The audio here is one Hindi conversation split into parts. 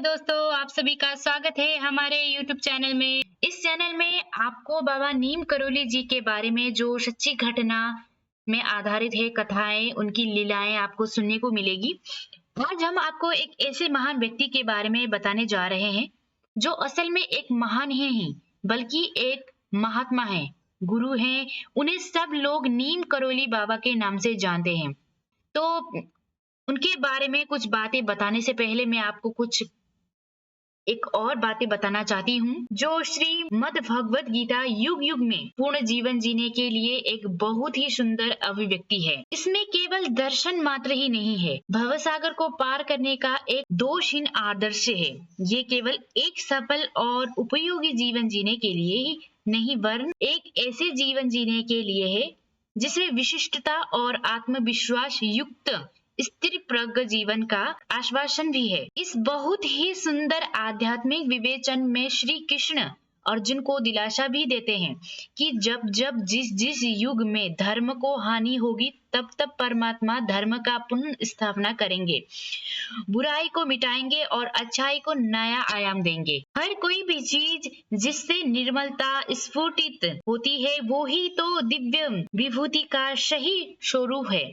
दोस्तों, आप सभी का स्वागत है हमारे YouTube चैनल में। इस चैनल में आपको बाबा नीम करोली जी के बारे में जो सच्ची घटना में आधारित है कथाएं, उनकी लीलाएं आपको सुनने को मिलेगी। आज हम आपको एक ऐसे महान व्यक्ति के बारे में बताने जा रहे हैं जो असल में एक महान ही नहीं बल्कि एक महात्मा है, गुरु हैं। उन्हें सब लोग नीम करोली बाबा के नाम से जानते हैं। तो उनके बारे में कुछ बातें बताने से पहले मैं आपको कुछ एक और बातें बताना चाहती हूँ जो श्रीमद् भगवत गीता युग युग में पूर्ण जीवन जीने के लिए एक बहुत ही सुंदर अभिव्यक्ति है। इसमें केवल दर्शन मात्र ही नहीं है, भवसागर को पार करने का एक दोषहीन आदर्श है। ये केवल एक सफल और उपयोगी जीवन जीने के लिए ही नहीं वरन एक ऐसे जीवन जीने के लिए है जिसमें विशिष्टता और आत्मविश्वास युक्त स्थिर प्रज्ञ जीवन का आश्वासन भी है। इस बहुत ही सुंदर आध्यात्मिक विवेचन में श्री कृष्ण अर्जुन को दिलासा भी देते हैं कि जब जब जिस जिस युग में धर्म को हानि होगी तब तब परमात्मा धर्म का पुनः स्थापना करेंगे, बुराई को मिटाएंगे और अच्छाई को नया आयाम देंगे। हर कोई भी चीज जिससे निर्मलता स्फुटित होती है वो ही तो दिव्य विभूति का सही स्वरूप है।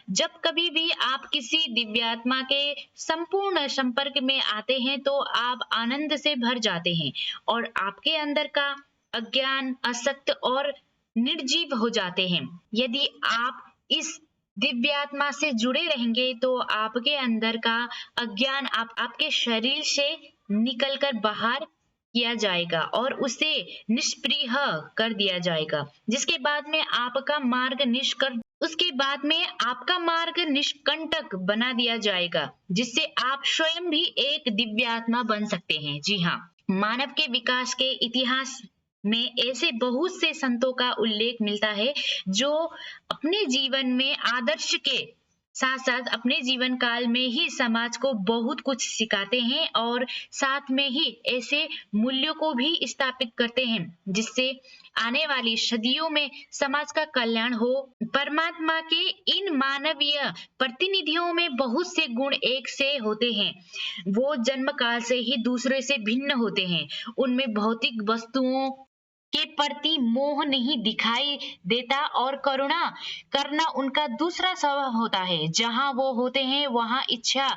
जब कभी भी आप किसी दिव्यात्मा के संपूर्ण संपर्क में आते हैं तो आप आनंद से भर जाते हैं और आपके अंदर का अज्ञान असक्त और निर्जीव हो जाते हैं। यदि आप इस दिव्यात्मा से जुड़े रहेंगे तो आपके अंदर का अज्ञान आपके शरीर से निकलकर बाहर किया जाएगा और उसे निष्क्रिय कर दिया जाएगा, जिसके बाद में आपका मार्ग निष्कंटक बना दिया जाएगा, जिससे आप स्वयं भी एक दिव्यात्मा बन सकते हैं। जी हाँ, मानव के विकास के इतिहास में ऐसे बहुत से संतों का उल्लेख मिलता है जो अपने जीवन में आदर्श के साथ साथ अपने जीवन काल में ही समाज को बहुत कुछ सिखाते हैं और साथ में ही ऐसे मूल्यों को भी स्थापित करते हैं जिससे आने वाली सदियों में समाज का कल्याण हो। परमात्मा के इन मानवीय प्रतिनिधियों में बहुत से गुण एक से होते हैं। वो जन्म काल से ही दूसरे से भिन्न होते हैं। उनमें भौतिक वस्तुओं के प्रति मोह नहीं दिखाई देता और करुणा करना उनका दूसरा स्वभाव होता है। जहाँ वो होते हैं वहाँ इच्छा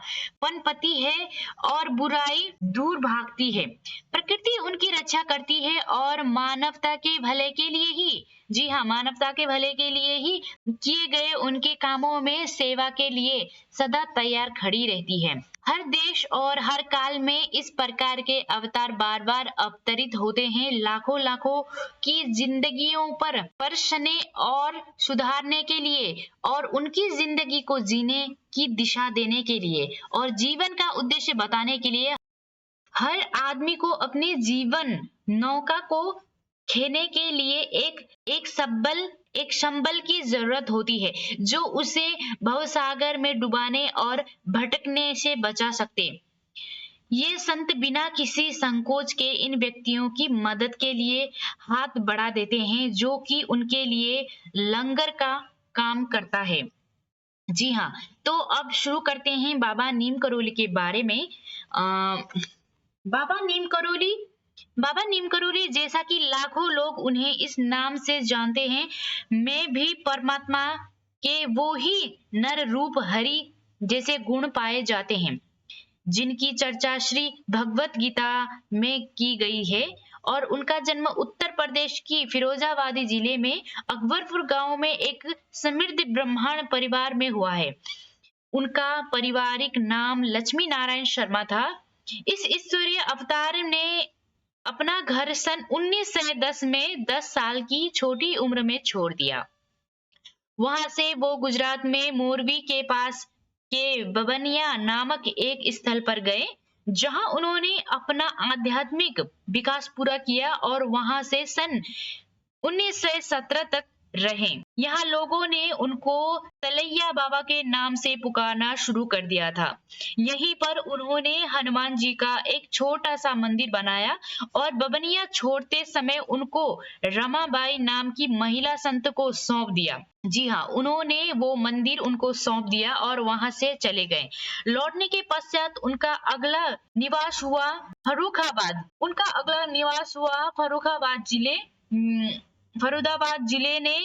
पनपती है और बुराई दूर भागती है। प्रकृति उनकी रक्षा करती है और मानवता के भले के लिए ही, जी हाँ, मानवता के भले के लिए ही किए गए उनके कामों में सेवा के लिए सदा तैयार खड़ी रहती है। हर देश और हर काल में इस प्रकार के अवतार बार बार अवतरित होते हैं, लाखों लाखों की जिंदगियों पर स्पर्शने और सुधारने के लिए और उनकी जिंदगी को जीने की दिशा देने के लिए और जीवन का उद्देश्य बताने के लिए। हर आदमी को अपने जीवन नौका को खेने के लिए एक संबल की जरूरत होती है जो उसे भवसागर में डुबाने और भटकने से बचा सकते। ये संत बिना किसी संकोच के इन व्यक्तियों की मदद के लिए हाथ बढ़ा देते हैं जो कि उनके लिए लंगर का काम करता है। जी हाँ, तो अब शुरू करते हैं बाबा नीम करोली के बारे में। बाबा नीम करोली जैसा कि लाखों लोग उन्हें इस नाम से जानते हैं, मैं भी परमात्मा के वो ही नर रूप हरि जैसे गुण पाए जाते हैं जिनकी चर्चा श्री भगवत गीता में की गई है। और उनका जन्म उत्तर प्रदेश की फिरोजाबादी जिले में अकबरपुर गांव में एक समृद्ध ब्राह्मण परिवार में हुआ है। उनका पारिवारिक नाम लक्ष्मी नारायण शर्मा था। इस ईश्वरीय अवतार ने अपना घर सन 1910 में 10 साल की छोटी उम्र में छोड़ दिया। वहां से वो गुजरात में मोरबी के पास के बबनिया नामक एक स्थल पर गए जहां उन्होंने अपना आध्यात्मिक विकास पूरा किया और वहां से सन 1917 तक रहें। यहाँ लोगों ने उनको तलैया बाबा के नाम से पुकारना शुरू कर दिया था। यहीं पर उन्होंने हनुमान जी का एक छोटा सा मंदिर बनाया और बबनिया छोड़ते समय उनको रमाबाई नाम की महिला संत को सौंप दिया। जी हाँ, उन्होंने वो मंदिर उनको सौंप दिया और वहां से चले गए। लौटने के पश्चात उनका अगला निवास हुआ फर्रुखाबाद। फर्रुखाबाद जिले ने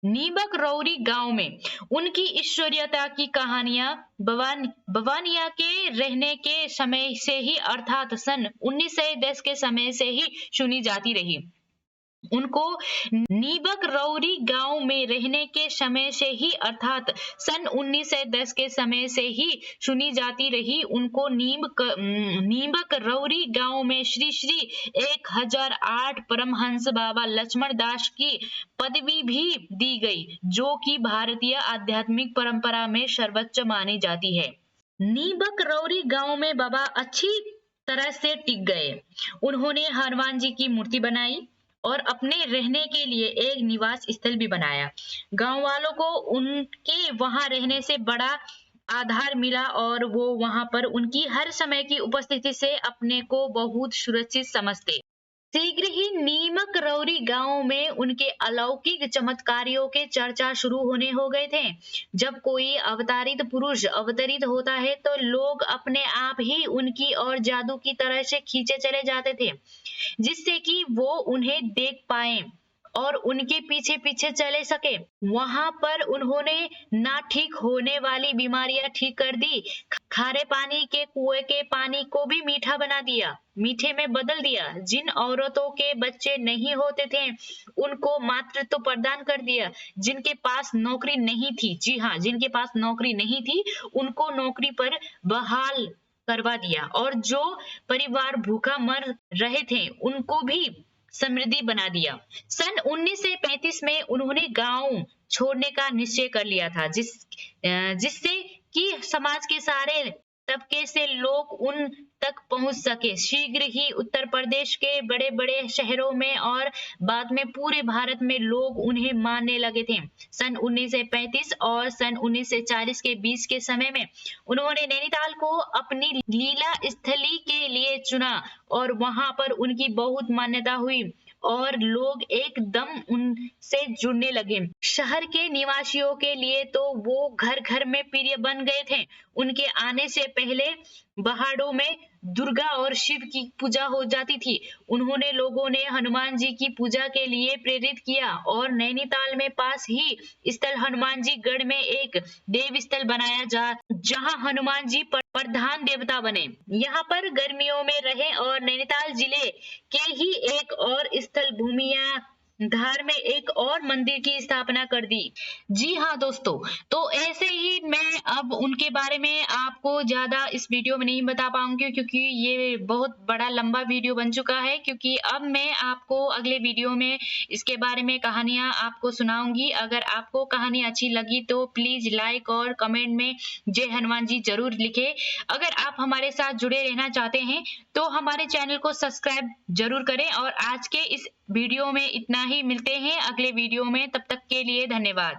नीबक रौरी गांव में। उनकी ईश्वरीयता की कहानियां बवानिया के रहने के समय से ही अर्थात सन 1910 के समय से ही सुनी जाती रही। उनको नीबक रौरी गांव में रहने के समय से ही अर्थात सन 1910 के समय से ही सुनी जाती रही। उनको नीबक रौरी गांव में श्री श्री 1008 परमहंस बाबा लक्ष्मण दास की पदवी भी दी गई, जो कि भारतीय आध्यात्मिक परंपरा में सर्वोच्च मानी जाती है। नीबक रौरी गांव में बाबा अच्छी तरह से टिक गए। उन्होंने हनुमान जी की मूर्ति बनाई और अपने रहने के लिए एक निवास स्थल भी बनाया। गांव वालों को उनके वहां रहने से बड़ा आधार मिला और वो वहां पर उनकी हर समय की उपस्थिति से अपने को बहुत सुरक्षित समझते। शीघ्र ही नीमक रौरी गांव में उनके अलौकिक चमत्कारियों के चर्चा शुरू होने हो गए थे। जब कोई अवतारित पुरुष अवतरित होता है तो लोग अपने आप ही उनकी ओर जादू की तरह से खींचे चले जाते थे, जिससे कि वो उन्हें देख पाए और उनके पीछे पीछे चले सके। वहां पर उन्होंने ना ठीक होने वाली बीमारियां ठीक कर दी, खारे पानी के कुएं के पानी को भी मीठा बना दिया, मीठे में बदल दिया। जिन औरतों के बच्चे नहीं होते थे उनको मातृत्व प्रदान कर दिया। जिनके पास नौकरी नहीं थी, जी हाँ, जिनके पास नौकरी नहीं थी उनको नौकरी पर बहाल करवा दिया और जो परिवार भूखा मर रहे थे उनको भी समृद्धि बना दिया। सन 1935 में उन्होंने गांव छोड़ने का निश्चय कर लिया था, जिससे कि समाज के सारे तबके से लोग उन तक पहुंच सके। शीघ्र ही उत्तर प्रदेश के बड़े बड़े शहरों में और बाद में पूरे भारत में लोग उन्हें मानने लगे थे। सन 1935 और सन 1940 के बीच के समय में उन्होंने नैनीताल को अपनी लीला स्थली के लिए चुना और वहां पर उनकी बहुत मान्यता हुई और लोग एकदम उनसे जुड़ने लगे। शहर के निवासियों के लिए तो वो घर घर में प्रिय बन गए थे। उनके आने से पहले पहाड़ों में दुर्गा और शिव की पूजा हो जाती थी। उन्होंने लोगों ने हनुमान जी की पूजा के लिए प्रेरित किया और नैनीताल में पास ही स्थल हनुमान जी गढ़ में एक देव स्थल बनाया जहां हनुमान जी प्रधान देवता बने। यहाँ पर गर्मियों में रहे और नैनीताल जिले के ही एक और स्थल भूमिया धार में एक और मंदिर की स्थापना कर दी। जी हाँ दोस्तों, तो ऐसे ही मैं अब उनके बारे में आपको ज्यादा इस वीडियो में नहीं बता पाऊंगी क्योंकि ये बहुत बड़ा लंबा वीडियो बन चुका है। क्योंकि अब मैं आपको अगले वीडियो में इसके बारे में कहानियां आपको सुनाऊंगी। अगर आपको कहानी अच्छी लगी तो प्लीज लाइक और कमेंट में जय हनुमान जी जरूर लिखे। अगर आप हमारे साथ जुड़े रहना चाहते हैं तो हमारे चैनल को सब्सक्राइब जरूर करें। और आज के इस वीडियो में इतना ही, मिलते हैं अगले वीडियो में, तब तक के लिए धन्यवाद।